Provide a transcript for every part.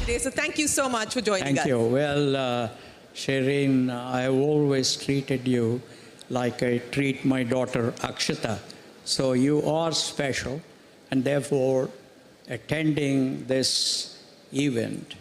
today. So thank you so much for joining us. Thank you. Well, Shereen, I have always treated you like I treat my daughter Akshita. So you are special, and therefore attending this event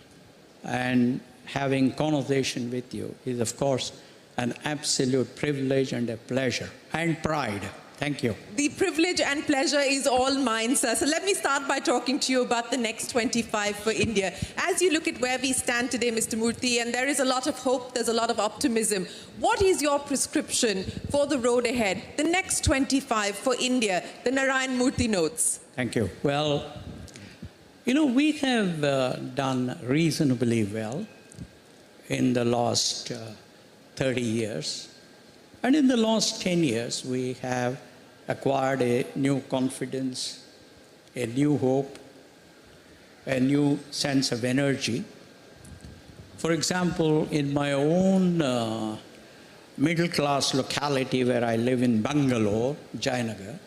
and having conversation with you is, of course, an absolute privilege and a pleasure and pride. Thank you. The privilege and pleasure is all mine, sir. So let me start by talking to you about the next 25 for India. As you look at where we stand today, Mr. Murthy, and there is a lot of hope, there's a lot of optimism. What is your prescription for the road ahead? The next 25 for India, the Narayana Murthy notes. Thank you. Well, you know, we have done reasonably well in the last 30 years. And in the last 10 years, we have acquired a new confidence, a new hope, a new sense of energy. For example, in my own middle-class locality where I live in Bangalore, Jayanagar,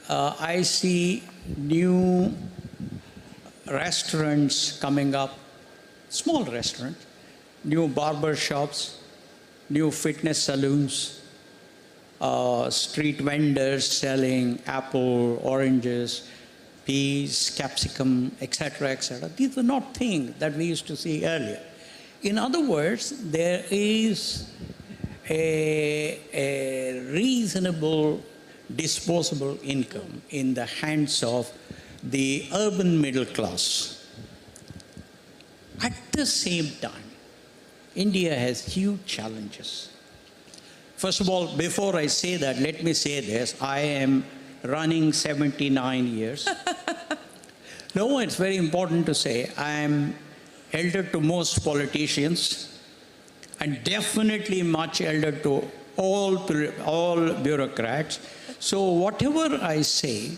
I see new restaurants coming up, small restaurants, new barber shops, new fitness salons, street vendors selling apple, oranges, peas, capsicum, etc., etc. These were not things that we used to see earlier. In other words, there is a reasonable disposable income in the hands of the urban middle class. At the same time, India has huge challenges. First of all, before I say that, let me say this. I am running 79 years. No, it's very important to say I am elder to most politicians and definitely much elder to all bureaucrats. So whatever I say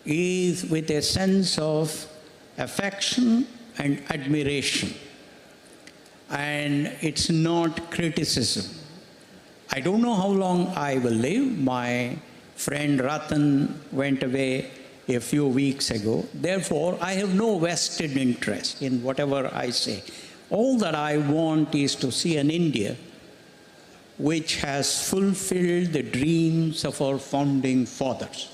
is with a sense of affection and admiration. And it's not criticism. I don't know how long I will live. My friend Ratan went away a few weeks ago. Therefore, I have no vested interest in whatever I say. All that I want is to see an India which has fulfilled the dreams of our founding fathers.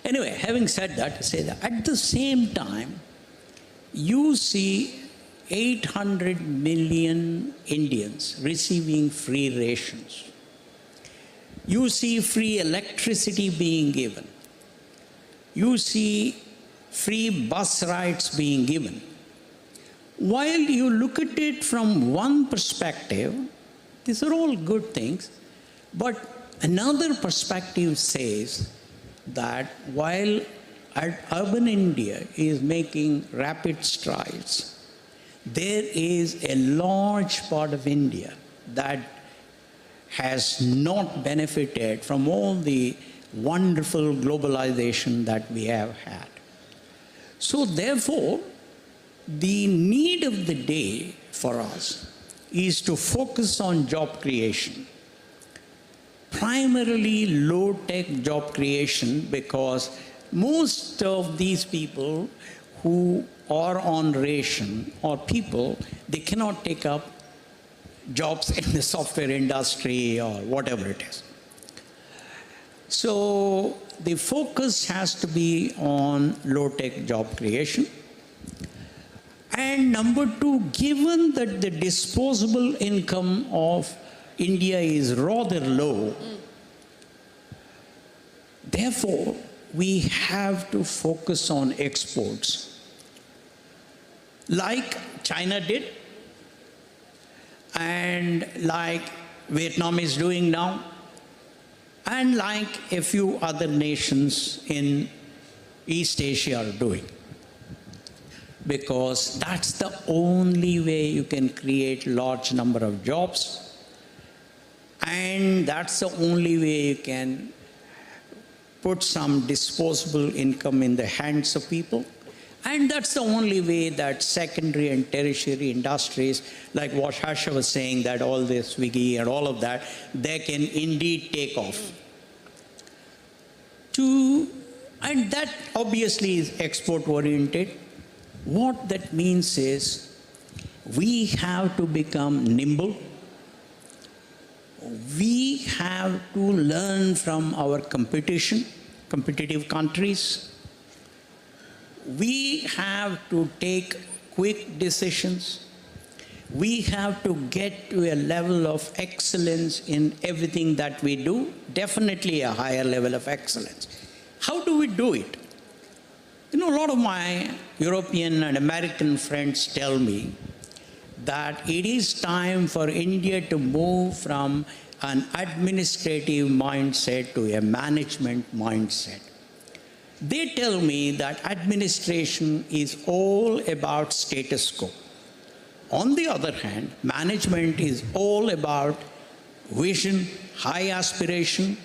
Anyway, having said that, say that at the same time, you see 800 million Indians receiving free rations. You see free electricity being given. You see free bus rides being given. While you look at it from one perspective, these are all good things, but another perspective says that while urban India is making rapid strides, there is a large part of India that has not benefited from all the wonderful globalization that we have had. So therefore, the need of the day for us is to focus on job creation. Primarily low-tech job creation, because most of these people who are on ration or people, they cannot take up jobs in the software industry or whatever it is. So the focus has to be on low-tech job creation. And number two, given that the disposable income of India is rather low, therefore, we have to focus on exports. Like China did, and like Vietnam is doing now, and like a few other nations in East Asia are doing. Because that's the only way you can create large number of jobs, and that's the only way you can put some disposable income in the hands of people. And that's the only way that secondary and tertiary industries, like what Harsha was saying, that all this Swiggy and all of that, they can indeed take off. And that obviously is export oriented. What that means is we have to become nimble. We have to learn from our competitive countries. We have to take quick decisions. We have to get to a level of excellence in everything that we do, definitely a higher level of excellence. How do we do it? You know, a lot of my European and American friends tell me that it is time for India to move from an administrative mindset to a management mindset. They tell me that administration is all about status quo. On the other hand, management is all about vision, high aspiration.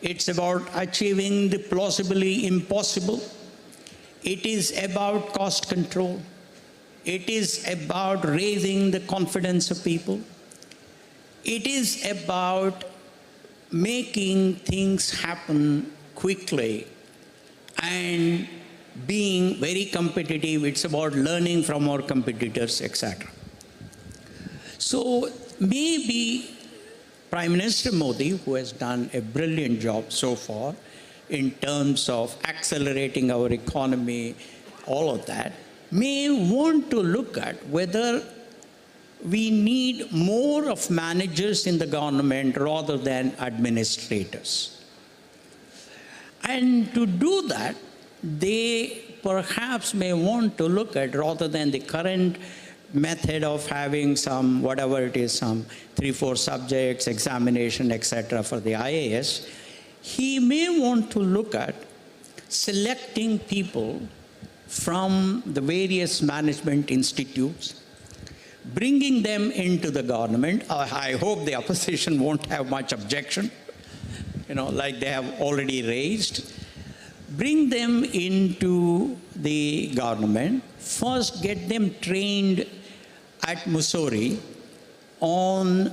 It's about achieving the plausibly impossible. It is about cost control. It is about raising the confidence of people. It is about making things happen quickly and being very competitive. It's about learning from our competitors, etc. So maybe Prime Minister Modi, who has done a brilliant job so far in terms of accelerating our economy, all of that, may want to look at whether we need more of managers in the government rather than administrators. And to do that, they perhaps may want to look at, rather than the current method of having some, whatever it is, some 3-4 subjects, examination, etc. for the IAS, he may want to look at selecting people from the various management institutes, bringing them into the government. I hope the opposition won't have much objection, like they have already raised. Bring them into the government. First, get them trained at Mussoorie on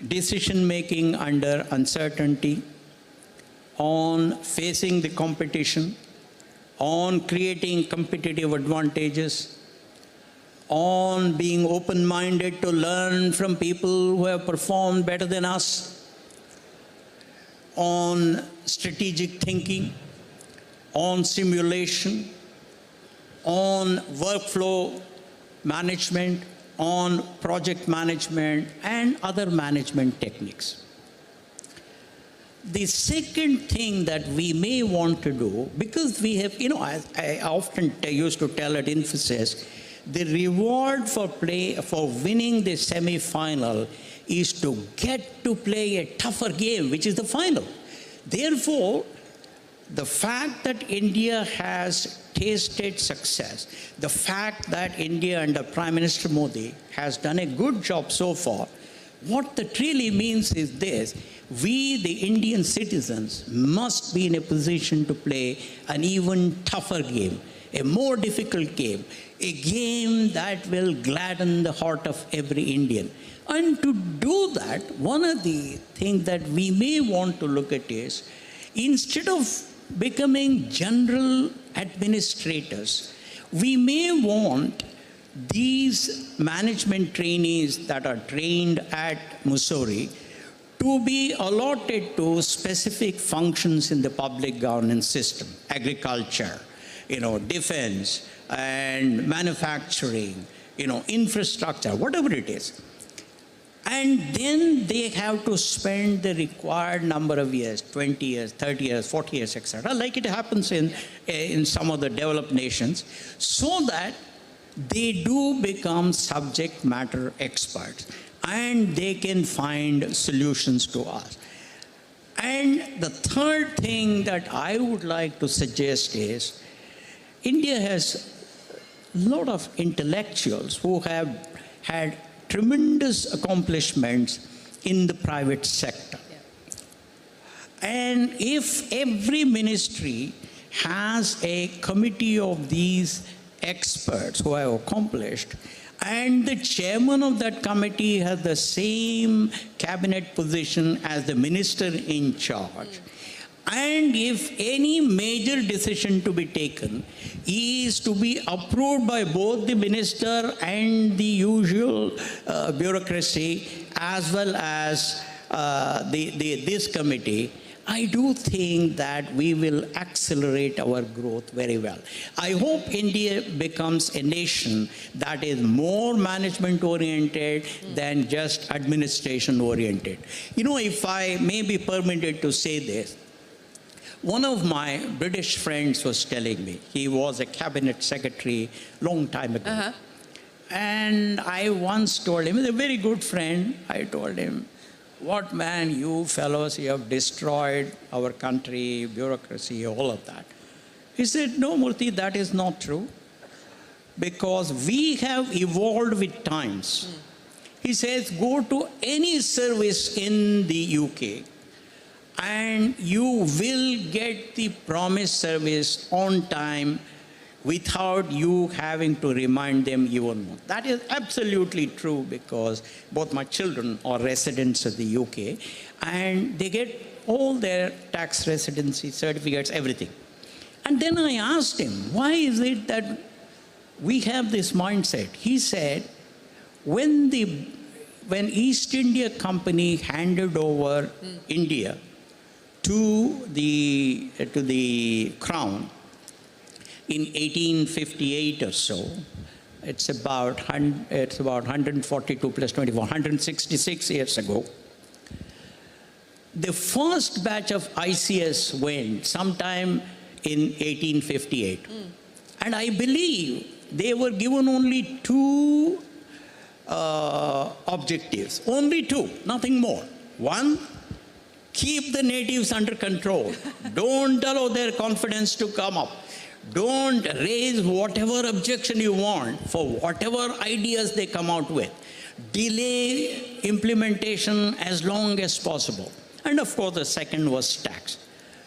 decision-making under uncertainty, on facing the competition, on creating competitive advantages, on being open-minded to learn from people who have performed better than us, on strategic thinking, on simulation, on workflow management, on project management, and other management techniques. The second thing that we may want to do, because we have, I often used to tell at Infosys, the reward for winning the semi-final is to get to play a tougher game, which is the final. Therefore, the fact that India has tasted success, the fact that India under Prime Minister Modi has done a good job so far, what that really means is this: we, the Indian citizens, must be in a position to play an even tougher game, a more difficult game, a game that will gladden the heart of every Indian. And to do that, one of the things that we may want to look at is, instead of becoming general administrators, we may want these management trainees that are trained at Mussoorie to be allotted to specific functions in the public governance system: agriculture, defense, and manufacturing, infrastructure, whatever it is. And then they have to spend the required number of years, 20 years, 30 years, 40 years, etc., like it happens in some of the developed nations, so that they do become subject matter experts and they can find solutions to us. And the third thing that I would like to suggest is, India has a lot of intellectuals who have had tremendous accomplishments in the private sector. And if every ministry has a committee of these experts who have accomplished, and the chairman of that committee has the same cabinet position as the minister in charge, And if any major decision to be taken is to be approved by both the minister and the usual bureaucracy, as well as this committee, I do think that we will accelerate our growth very well. I hope India becomes a nation that is more management oriented than just administration oriented. You know, if I may be permitted to say this, one of my British friends was telling me, he was a cabinet secretary long time ago. And I once told him, he's a very good friend, I told him, what man, you fellows, you have destroyed our country, bureaucracy, all of that. He said, no, Murthy, that is not true, because we have evolved with times. He says, go to any service in the UK, and you will get the promised service on time without you having to remind them even more. That is absolutely true, because both my children are residents of the UK, and they get all their tax residency certificates, everything. And then I asked him, why is it that we have this mindset? He said, when East India Company handed over India to the Crown in 1858 or so, it's about 142 plus 24, 166 years ago. The first batch of ICS went sometime in 1858. And I believe they were given only two objectives, only two, nothing more. One, keep the natives under control. Don't allow their confidence to come up. Don't raise whatever objection you want for whatever ideas they come out with. Delay implementation as long as possible. And of course, the second was tax.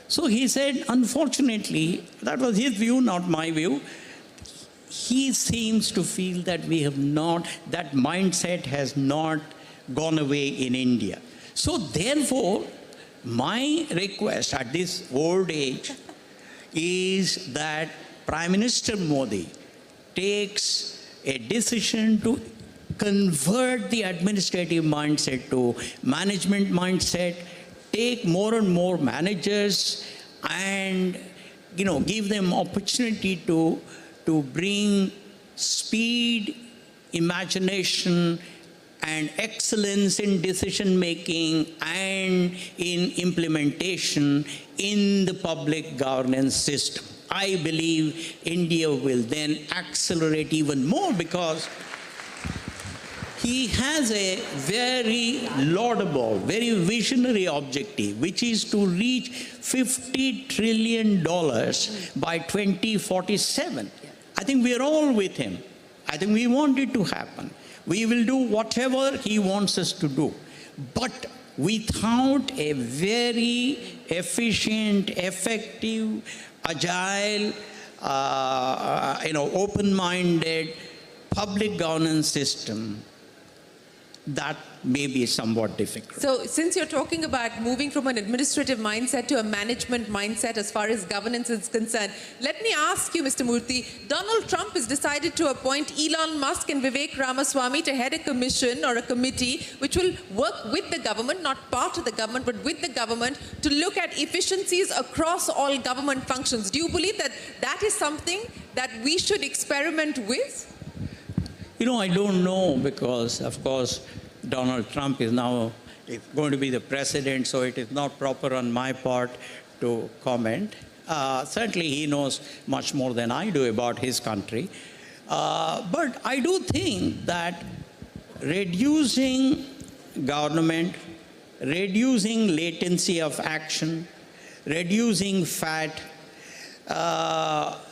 So he said, unfortunately, that was his view, not my view. He seems to feel that we have not, that mindset has not gone away in India. So therefore, my request at this old age is that Prime Minister Modi takes a decision to convert the administrative mindset to management mindset, take more and more managers, and give them opportunity to bring speed, imagination, and excellence in decision making and in implementation in the public governance system. I believe India will then accelerate even more, because he has a very laudable, very visionary objective, which is to reach $50 trillion by 2047. I think we are all with him. I think we want it to happen. We will do whatever he wants us to do. But without a very efficient, effective, agile, open-minded public governance system, that may be somewhat difficult. So since you're talking about moving from an administrative mindset to a management mindset as far as governance is concerned, let me ask you, Mr. Murthy, Donald Trump has decided to appoint Elon Musk and Vivek Ramaswamy to head a commission or a committee which will work with the government, not part of the government, but with the government, to look at efficiencies across all government functions. Do you believe that that is something that we should experiment with? I don't know, because, of course, Donald Trump is now going to be the president, so it is not proper on my part to comment. Certainly, he knows much more than I do about his country. But I do think that reducing government, reducing latency of action, reducing fat,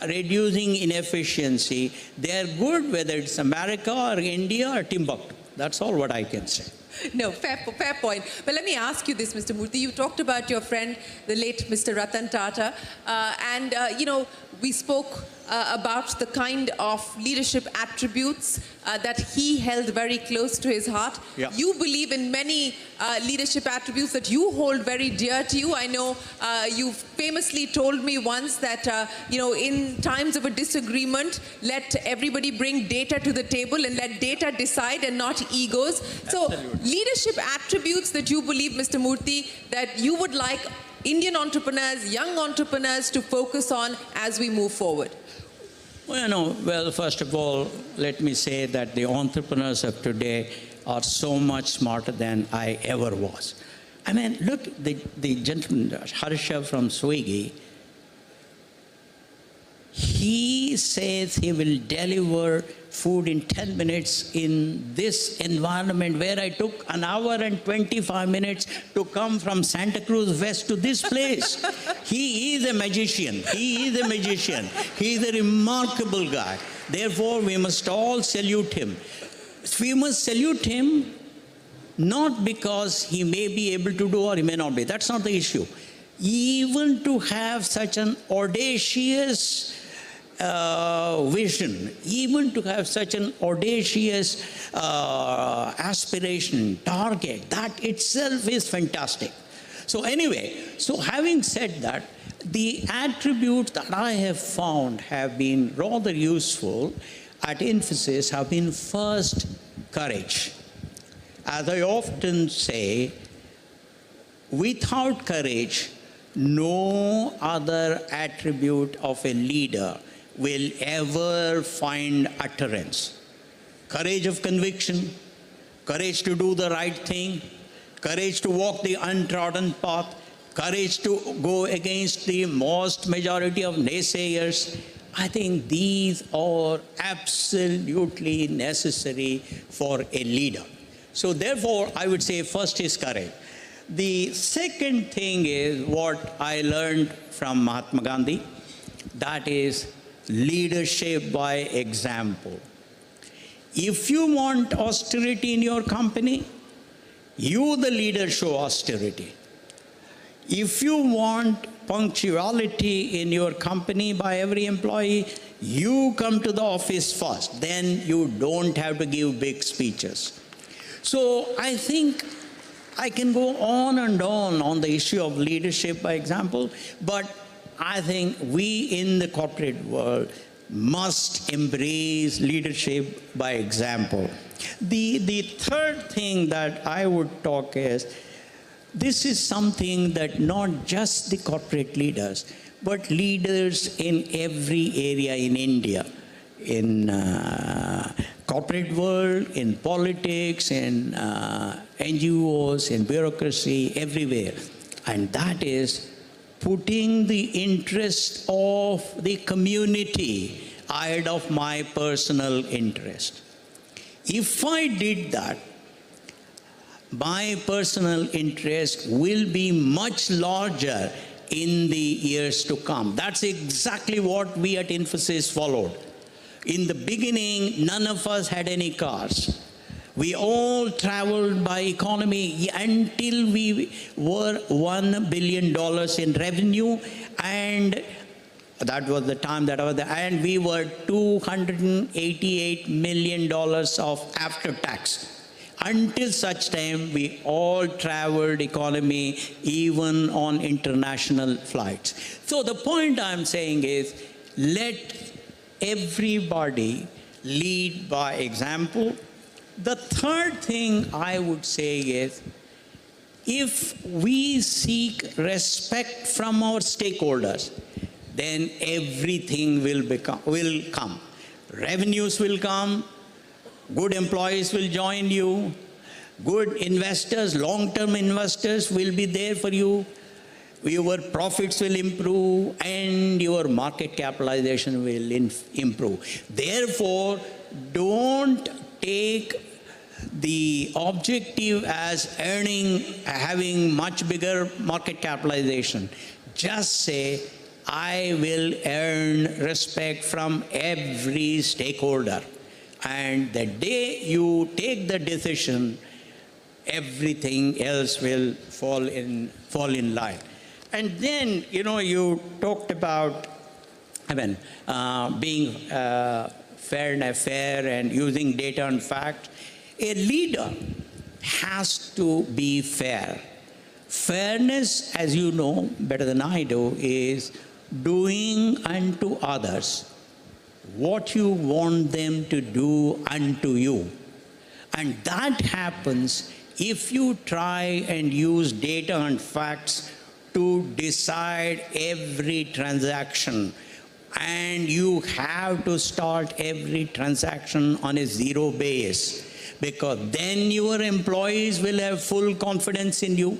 reducing inefficiency, they are good whether it's America or India or Timbuktu. That's all what I can say. No, fair point. But let me ask you this, Mr. Murthy. You talked about your friend, the late Mr. Ratan Tata, and we spoke about the kind of leadership attributes that he held very close to his heart. Yeah. You believe in many leadership attributes that you hold very dear to you. I know you famously told me once that, in times of a disagreement, let everybody bring data to the table and let data decide and not egos. So leadership attributes that you believe, Mr. Murthy, that you would like Indian entrepreneurs, young entrepreneurs to focus on as we move forward. Well, first of all, let me say that the entrepreneurs of today are so much smarter than I ever was. I mean, look, the gentleman, Harsha from Swiggy, he says he will deliver food in 10 minutes in this environment where I took 1 hour and 25 minutes to come from Santa Cruz West to this place. He is a magician. He is a magician. He is a remarkable guy. Therefore, we must all salute him. We must salute him not because he may be able to do or he may not be. That's not the issue. Even to have such an audacious vision, even to have such an audacious aspiration, target, that itself is fantastic. So anyway, so having said that, the attributes that I have found have been rather useful at Infosys have been first, courage. As I often say, without courage, no other attribute of a leader will ever find utterance. Courage of conviction, courage to do the right thing, courage to walk the untrodden path, courage to go against the most majority of naysayers. I think these are absolutely necessary for a leader. So therefore, I would say first is courage. The second thing is what I learned from Mahatma Gandhi, that is leadership by example. If you want austerity in your company, you, the leader, show austerity. If you want punctuality in your company by every employee, you come to the office first. Then you don't have to give big speeches. So I think I can go on and on the issue of leadership by example, but I think we in the corporate world must embrace leadership by example. The third thing that I would talk is, this is something that not just the corporate leaders, but leaders in every area in India, in corporate world, in politics, in NGOs, in bureaucracy, everywhere. And that is putting the interest of the community ahead of my personal interest. If I did that, my personal interest will be much larger in the years to come. That's exactly what we at Infosys followed. In the beginning, none of us had any cars. We all traveled by economy until we were $1 billion in revenue, and that was the time that I was there, and we were $288 million of after tax. Until such time, we all traveled economy, even on international flights. So the point I'm saying is, let everybody lead by example. The third thing I would say is, if we seek respect from our stakeholders, then everything will come. Revenues will come, good employees will join you, good investors, long-term investors will be there for you, your profits will improve, and your market capitalization will improve. Therefore, don't take the objective as having much bigger market capitalization. Just say, I will earn respect from every stakeholder. And the day you take the decision, everything else will fall in line. And then, you talked about, being fair and using data and fact. A leader has to be fair. Fairness, as you know better than I do, is doing unto others what you want them to do unto you. And that happens if you try and use data and facts to decide every transaction. And you have to start every transaction on a zero base, because then your employees will have full confidence in you.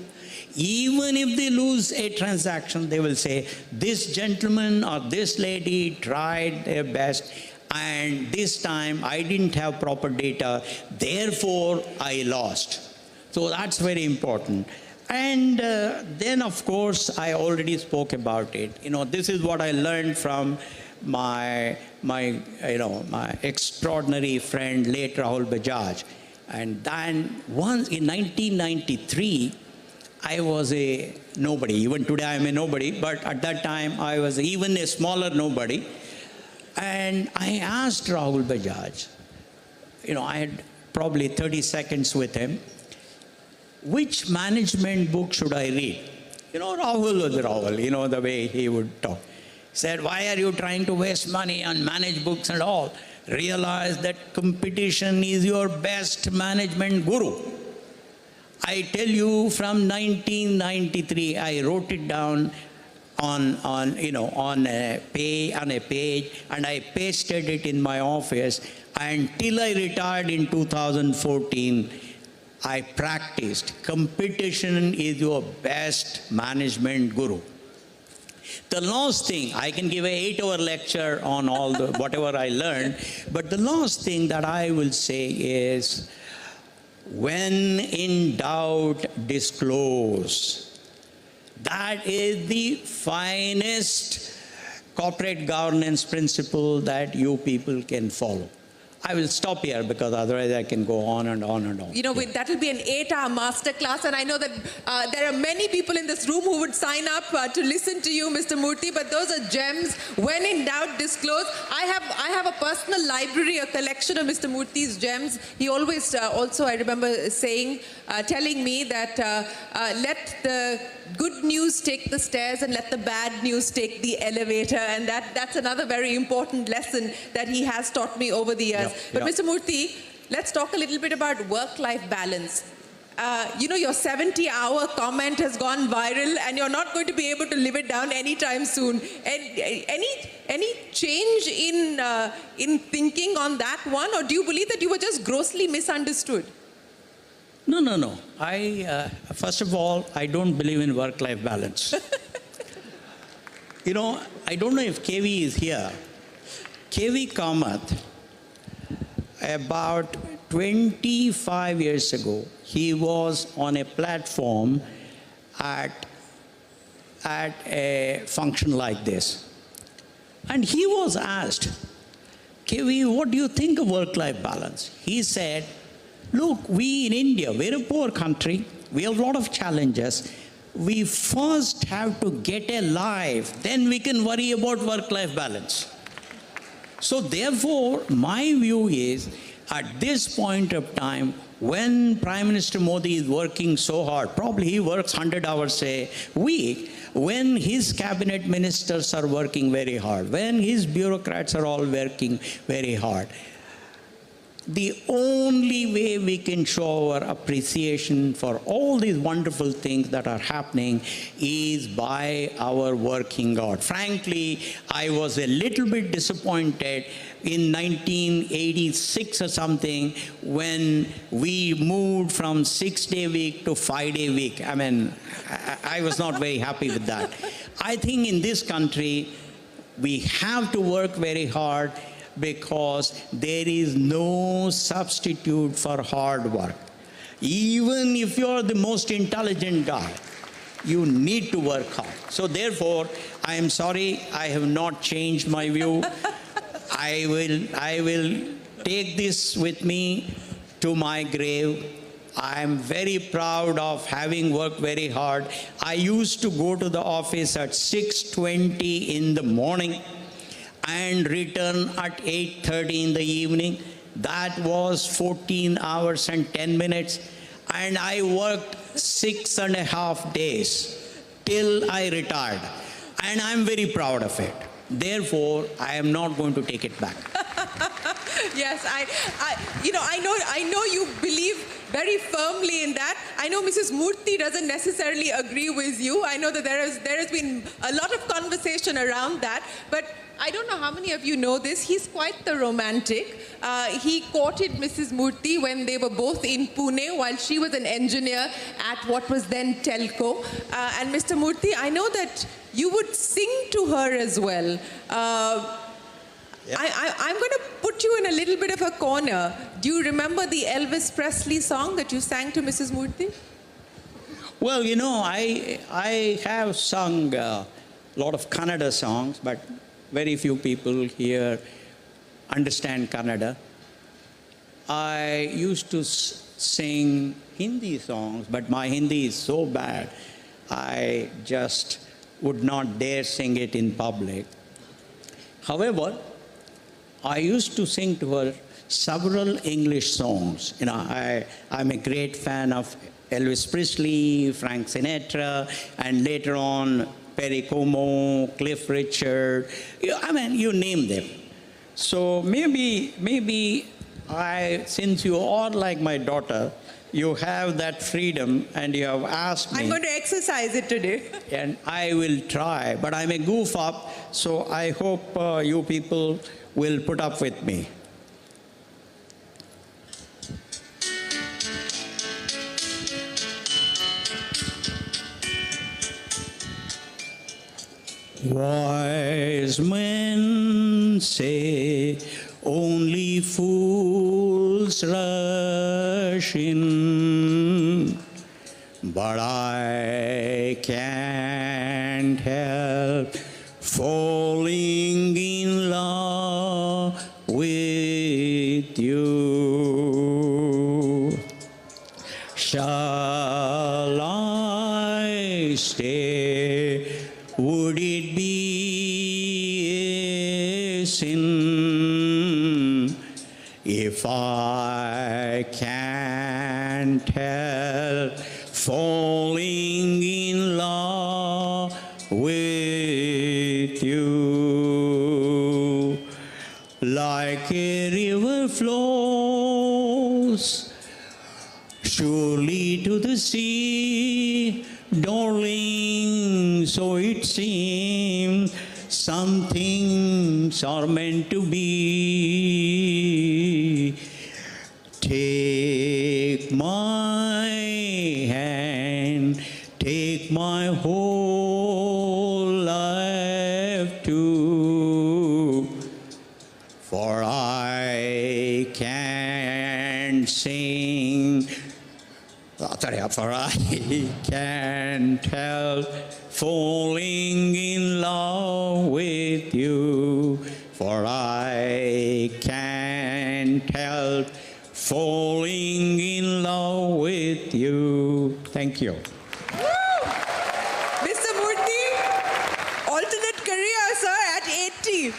Even if they lose a transaction, they will say, this gentleman or this lady tried their best, and this time I didn't have proper data, therefore I lost. So that's very important. And then, of course, I already spoke about it. This is what I learned from my extraordinary friend, late Rahul Bajaj. And then once in 1993, I was a nobody. Even today I'm a nobody, but at that time I was even a smaller nobody. And I asked Rahul Bajaj, I had probably 30 seconds with him, which management book should I read? Rahul was Rahul, the way he would talk. He said, why are you trying to waste money on managed books and all? Realize that competition is your best management guru. I tell you, from 1993, I wrote it down on a page, and I pasted it in my office. Until I retired in 2014, I practiced. Competition is your best management guru. The last thing, I can give an 8-hour lecture on all the whatever I learned, but the last thing that I will say is, when in doubt, disclose. That is the finest corporate governance principle that you people can follow. I will stop here because otherwise I can go on and on and on. That will be an 8-hour masterclass, and I know that there are many people in this room who would sign up to listen to you, Mr. Murthy, but those are gems. When in doubt, disclose. I have a personal library, a collection of Mr. Murthy's gems. He always also, I remember saying, telling me that let the good news take the stairs and let the bad news take the elevator, and that's another very important lesson that he has taught me over the years. But Mr. Murthy, let's talk a little bit about work-life balance. Your 70-hour comment has gone viral, and you're not going to be able to live it down anytime soon. Any change in thinking on that one, or do you believe that you were just grossly misunderstood? No. First of all, I don't believe in work-life balance. I don't know if KV is here. KV Kamath, about 25 years ago, he was on a platform at a function like this. And he was asked, KV, what do you think of work-life balance? He said, look, we in India, we're a poor country. We have a lot of challenges. We first have to get a life, then we can worry about work-life balance. So therefore, my view is, at this point of time, when Prime Minister Modi is working so hard, probably he works 100 hours a week, when his cabinet ministers are working very hard, when his bureaucrats are all working very hard, the only way we can show our appreciation for all these wonderful things that are happening is by our working out. Frankly, I was a little bit disappointed in 1986 or something when we moved from 6-day week to 5-day week. I mean, I was not very happy with that. I think in this country, we have to work very hard, because there is no substitute for hard work. Even if you're the most intelligent guy, you need to work hard. So therefore, I am sorry, I have not changed my view. I will take this with me to my grave. I am very proud of having worked very hard. I used to go to the office at 6:20 in the morning. and return at 8:30 in the evening. That was 14 hours and 10 minutes. And I worked 6.5 days till I retired. And I'm very proud of it. Therefore, I am not going to take it back. Yes, I know you believe very firmly in that. I know Mrs. Murthy doesn't necessarily agree with you. I know that there has been a lot of conversation around that. But I don't know how many of you know this. He's quite the romantic. He courted Mrs. Murthy when they were both in Pune while she was an engineer at what was then Telco. And Mr. Murthy, I know that you would sing to her as well. Yeah. I'm going to put you in a little bit of a corner. Do you remember the Elvis Presley song that you sang to Mrs. Murthy? Well, you know, I have sung a lot of Kannada songs, but very few people here understand Kannada. I used to sing Hindi songs, but my Hindi is so bad, I just would not dare sing it in public. However, I used to sing to her several English songs. You know, I'm a great fan of Elvis Presley, Frank Sinatra, and later on Perry Como, Cliff Richard. I mean, you name them. So maybe since you are like my daughter, you have that freedom, and you have asked me. I'm going to exercise it today. And I will try, but I'm a goof up, so I hope you people will put up with me. Wise men say only fools rush in, but I can't help falling in love with you. Shall I stay? Would it be a sin if I can't help falling in love with you? Like a river flows surely to the sea, darling, so it seems some things are meant to be. Take my hand, take my whole life too, for I can't sing. For I can't help falling in love with you. For I can't help falling in love with you. Thank you. Mr. Murthy, alternate career, sir, at 80.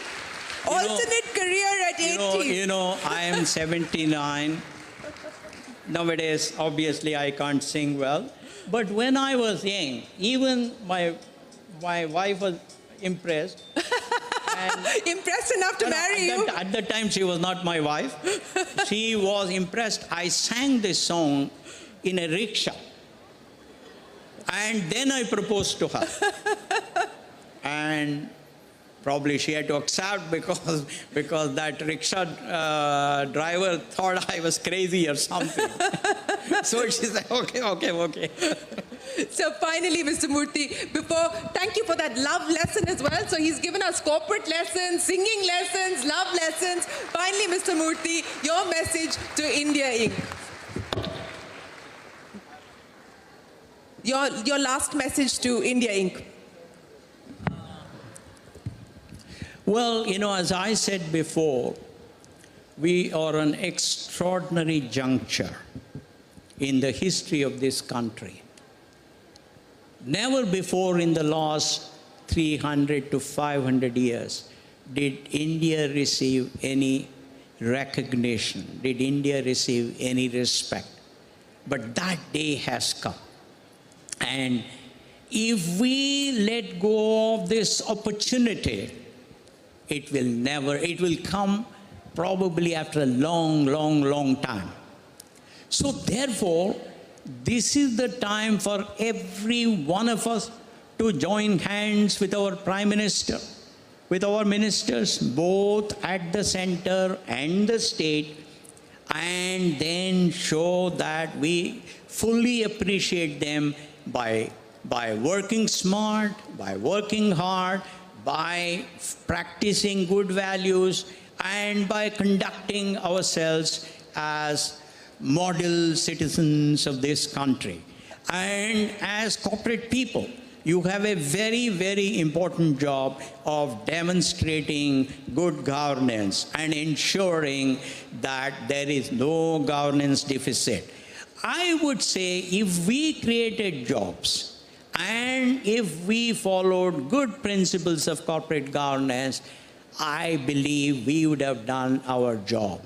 Alternate career at 80. You know, I am 79. Nowadays, obviously, I can't sing well. But when I was young, even my wife was impressed. Impressed enough to marry you? At the time, she was not my wife. She was impressed. I sang this song in a rickshaw. And then I proposed to her. And probably she had to accept because that rickshaw driver thought I was crazy or something. So she said, okay. So finally, Mr. Murthy, thank you for that love lesson as well. So he's given us corporate lessons, singing lessons, love lessons. Finally, Mr. Murthy, your message to India Inc. Your last message to India Inc. Well, you know, as I said before, we are an extraordinary juncture in the history of this country. Never before in the last 300 to 500 years did India receive any recognition? Did India receive any respect? But that day has come. And if we let go of this opportunity, it will come probably after a long time. So therefore, this is the time for every one of us to join hands with our Prime Minister, with our ministers, both at the center and the state, and then show that we fully appreciate them by working smart, by working hard, by practicing good values, and by conducting ourselves as model citizens of this country. And as corporate people, you have a very important job of demonstrating good governance and ensuring that there is no governance deficit. I would say if we created jobs and if we followed good principles of corporate governance, I believe we would have done our job.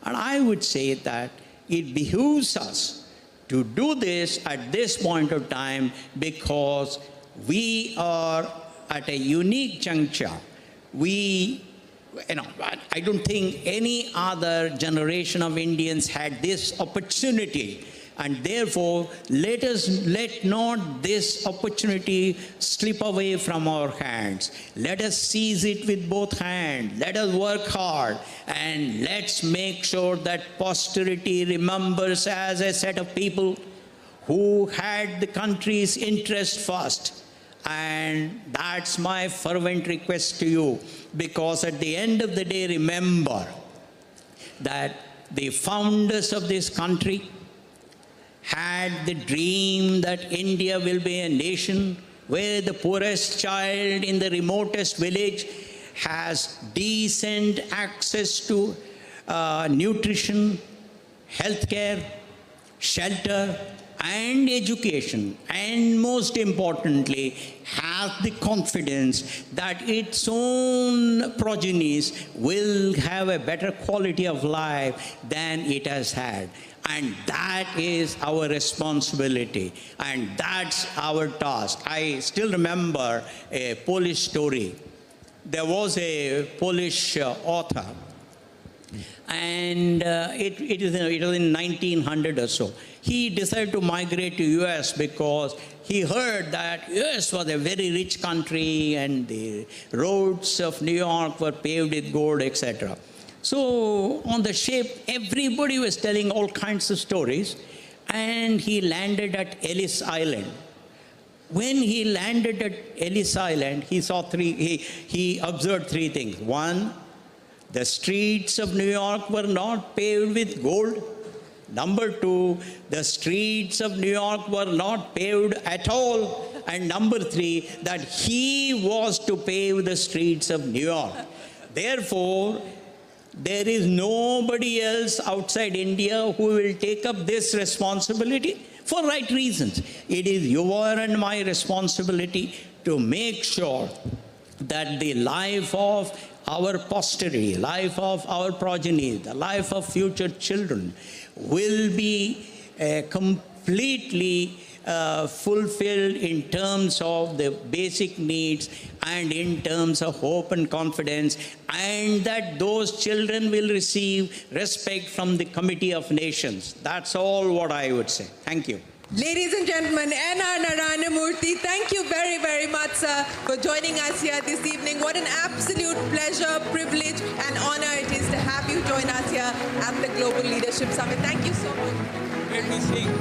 And I would say that it behooves us to do this at this point of time because we are at a unique juncture. I don't think any other generation of Indians had this opportunity. And therefore, let not this opportunity slip away from our hands. Let us seize it with both hands. Let us work hard. And let's make sure that posterity remembers as a set of people who had the country's interest first. And that's my fervent request to you. Because at the end of the day, remember that the founders of this country had the dream that India will be a nation where the poorest child in the remotest village has decent access to nutrition, healthcare, shelter, and education, and most importantly, has the confidence that its own progenies will have a better quality of life than it has had. And that is our responsibility, and that's our task. I still remember a Polish story. There was a Polish author, and it was in 1900 or so. He decided to migrate to US because he heard that US was a very rich country and the roads of New York were paved with gold, etc. So on the ship, everybody was telling all kinds of stories, and he landed at Ellis Island. When he landed at Ellis Island, he observed three things. One, the streets of New York were not paved with gold. Number two, the streets of New York were not paved at all. And number three, that he was to pave the streets of New York. Therefore, there is nobody else outside India who will take up this responsibility for right reasons. It is your and my responsibility to make sure that the life of our posterity, life of our progeny, the life of future children will be completely fulfilled in terms of the basic needs and in terms of hope and confidence, and that those children will receive respect from the Committee of Nations. That's all what I would say. Thank you. Ladies and gentlemen, N.R. Narayana Murthy, thank you very much, sir, for joining us here this evening. What an absolute pleasure, privilege, and honor it is to have you join us here at the Global Leadership Summit. Thank you so much.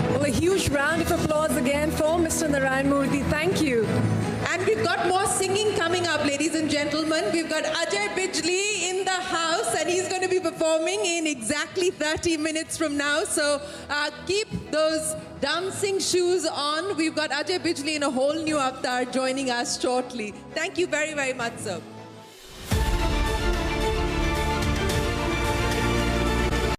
Well, a huge round of applause again for Mr. Narayana Murthy. Thank you. And we've got more singing coming up, ladies and gentlemen. We've got Ajay Bijli in the house, and he's going to be performing in exactly 30 minutes from now. So keep those dancing shoes on. We've got Ajay Bijli in a whole new avatar joining us shortly. Thank you very much, sir.